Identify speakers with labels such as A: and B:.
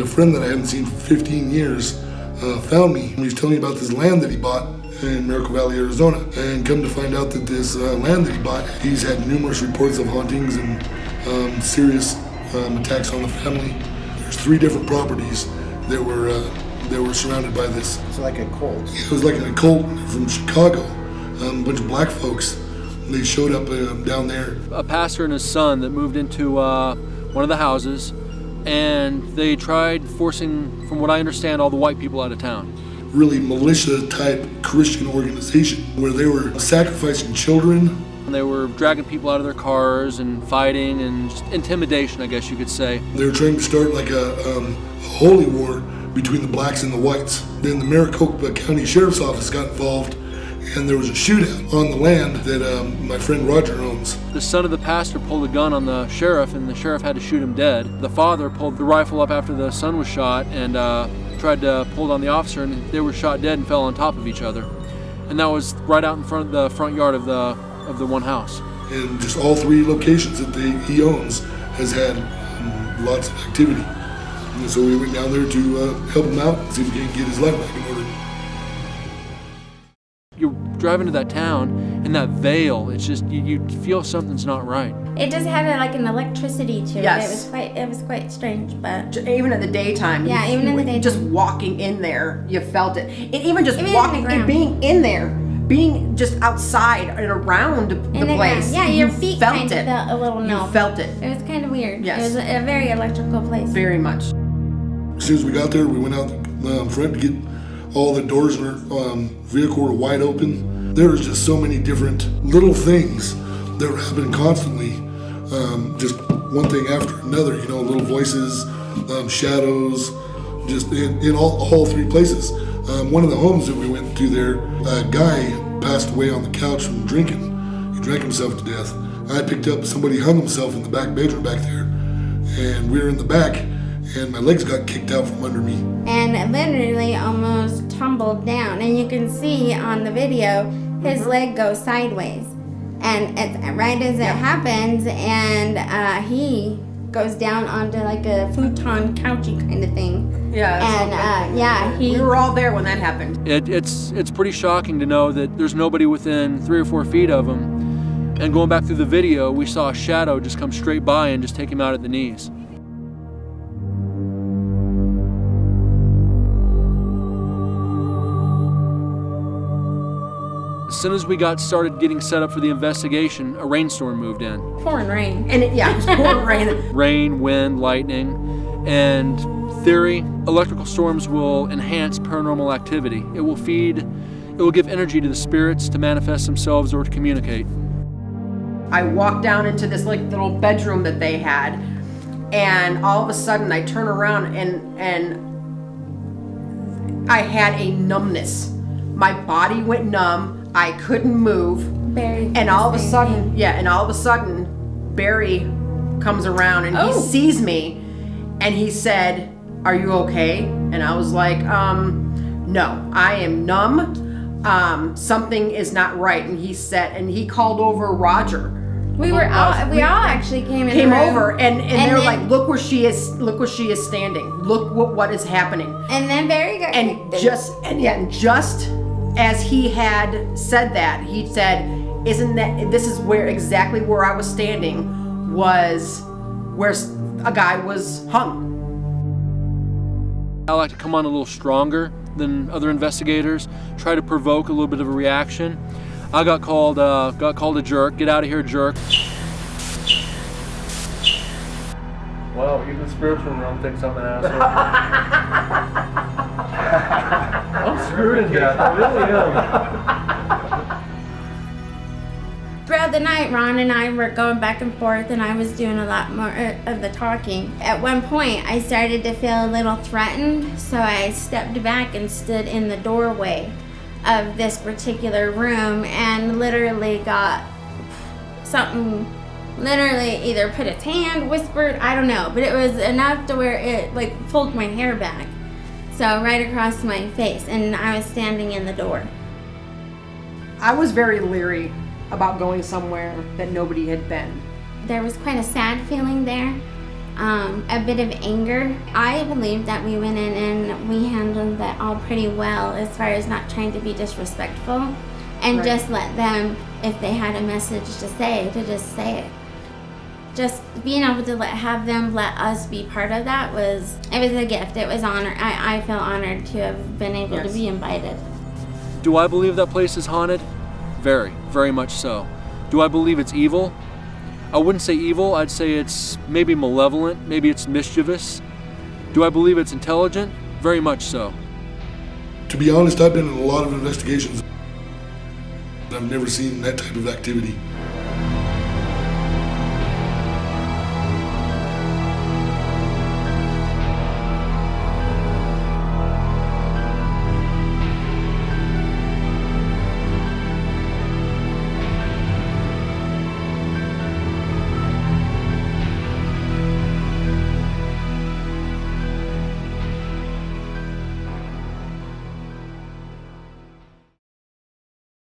A: A friend that I hadn't seen for 15 years found me. He was telling me about this land that he bought in Miracle Valley, Arizona. And come to find out that this land that he bought, he's had numerous reports of hauntings and serious attacks on the family. There's 3 different properties that were surrounded by this.
B: It's like a cult.
A: It was like an occult from Chicago. A bunch of black folks. They showed up down there.
C: A pastor and his son that moved into one of the houses, and they tried forcing, from what I understand, all the white people out of town.
A: Really militia-type Christian organization where they were sacrificing children.
C: And they were dragging people out of their cars and fighting and just intimidation, I guess you could say.
A: They were trying to start like a holy war between the blacks and the whites. Then the Maricopa County Sheriff's Office got involved, and there was a shootout on the land that my friend Roger owns.
C: The son of the pastor pulled a gun on the sheriff, and the sheriff had to shoot him dead. The father pulled the rifle up after the son was shot and tried to pull it on the officer, and they were shot dead and fell on top of each other. And that was right out in front of the front yard of the one house.
A: And just all 3 locations that he owns has had lots of activity. And so we went down there to help him out and see if we can get his life back in order.
C: You're driving to that town, and that veil, it's just, you feel something's not right.
D: It just had like an electricity to
E: Yes.
D: it. It was quite strange, but
E: even in the daytime.
D: Yeah, even in the daytime.
E: Just walking in there, you felt it. And even just
D: Even
E: walking,
D: in the
E: and being in there, being just outside and around the place.
D: Yeah, your feet
E: felt
D: kind
E: it.
D: of felt a little numb.
E: You felt it.
D: It was kind of weird.
E: Yes.
D: It was a very electrical place.
E: Very much.
A: As soon as we got there, we went out front to get all the doors in our vehicle were wide open. There was just so many different little things that were happening constantly. Just one thing after another, you know, little voices, shadows, just in all 3 places. One of the homes that we went to there, a guy passed away on the couch from drinking. He drank himself to death. I picked up somebody hung himself in the back bedroom back there, and we were in the back, and my legs got kicked out from under me.
D: And it literally almost tumbled down. And you can see on the video, his leg goes sideways. And it's right as it happens, and he goes down onto like a futon couchy kind of thing.
E: Yeah.
D: And
E: we were all there when that happened.
C: It's pretty shocking to know that there's nobody within 3 or 4 feet of him. And going back through the video, we saw a shadow just come straight by and just take him out at the knees. As soon as we got started getting set up for the investigation, a rainstorm moved in.
D: pouring rain.
E: And it was pouring rain.
C: Rain, wind, lightning, and theory, electrical storms will enhance paranormal activity. It will give energy to the spirits to manifest themselves or to communicate.
E: I walked down into this like little bedroom that they had, and all of a sudden I turn around and I had a numbness. My body went numb. I couldn't move.
D: Barry.
E: And all of a sudden, Barry comes around and he sees me and he said, "Are you okay?" And I was like, no, I am numb. Something is not right. And he said, and he called over Roger.
D: We all actually came
E: over and they were like, look where she is standing. Look what is happening.
D: And then Barry got
E: just as he had said that, he said, this is exactly where I was standing, was where a guy was hung.
C: I like to come on a little stronger than other investigators, try to provoke a little bit of a reaction. I got called a jerk. Get out of here, jerk. Well, even the spiritual realm thinks I'm an asshole. I'm screwed in death. I really am.
D: Throughout the night, Ron and I were going back and forth, and I was doing a lot more of the talking. At one point, I started to feel a little threatened, so I stepped back and stood in the doorway of this particular room and literally got something, literally either put its hand, whispered, I don't know, but it was enough to where it like pulled my hair back. So right across my face, and I was standing in the door.
E: I was very leery about going somewhere that nobody had been.
D: There was quite a sad feeling there. a bit of anger. I believe that we went in and we handled that all pretty well as far as not trying to be disrespectful and just let them, if they had a message to say, to just say it. Just being able to have them let us be part of that was a gift. It was honor. I feel honored to have been able to be invited.
C: Do I believe that place is haunted? Very, very much so. Do I believe it's evil? I wouldn't say evil, I'd say it's maybe malevolent, maybe it's mischievous. Do I believe it's intelligent? Very much so.
A: To be honest, I've been in a lot of investigations. I've never seen that type of activity.